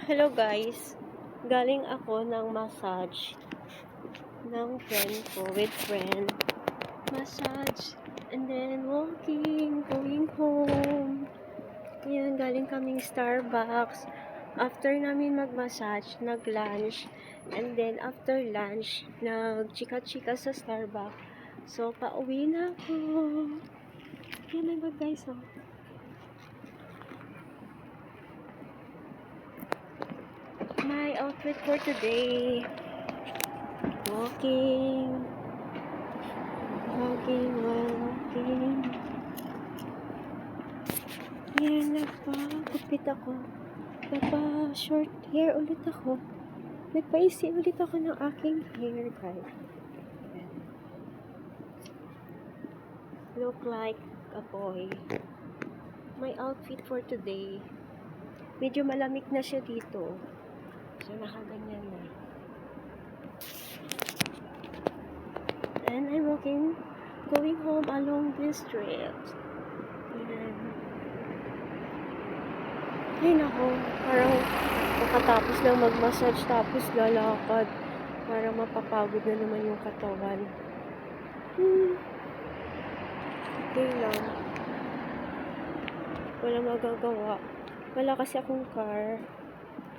Hello guys, galing ako ng massage ng friend ko, with friend. Massage, and then walking, going home. Yan, galing kaming Starbucks. After namin mag-massage, nag-lunch. And then after lunch, nag-chika-chika sa Starbucks. So, pauwi na ako. Yan na ba guys, oh. My outfit for today. Walking while walking. Yan, nagpa-gupit ako. Nagpa-short hair ulit ako. Nagpa-isi ulit ako ng aking hair, guys. Look like a boy. My outfit for today. Medyo malamig na siya dito. So, nakaganyan na. And I'm walking, going home along this street. Ayan. Ay nako, parang makatapos lang mag-massage tapos lalakad. Parang mapapagod na naman yung katawan. Okay lang. Wala magagawa. Wala kasi akong car.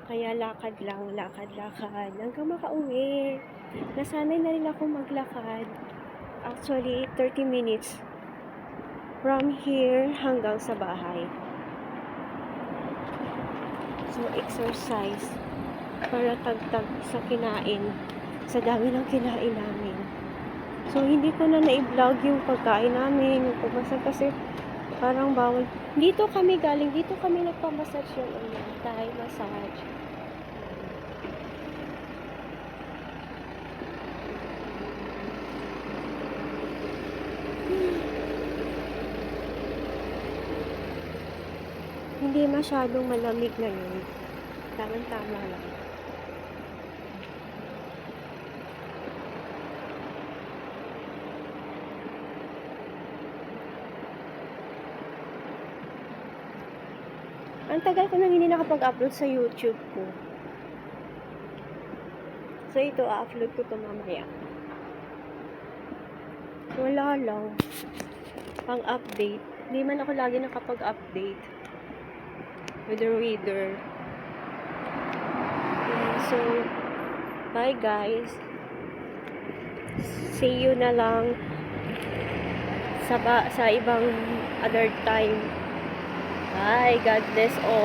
Kaya lakad lang, lakad-lakad. Hanggang makauwi. Nasanay na rin ako maglakad. Actually, 30 minutes. From here hanggang sa bahay. So, exercise. Para tagtag sa kinain. Sa dami ng kinain namin. So, hindi ko na na-vlog yung pagkain namin. Yung pagmasag kasi parang bawal. Dito kami galing. Dito kami nagpamassage yung Thai massage. Hindi masyadong malamig ngayon. Tamang-tama lang. Ang tagal ko nang hindi nakapag-upload sa YouTube ko. So, ito, upload ko ito mamaya. Wala lang. Pang-update. Hindi man ako lagi nakapag-update. With the reader. Okay, so, bye guys. See you na lang sa ibang other time. Bye. God bless all.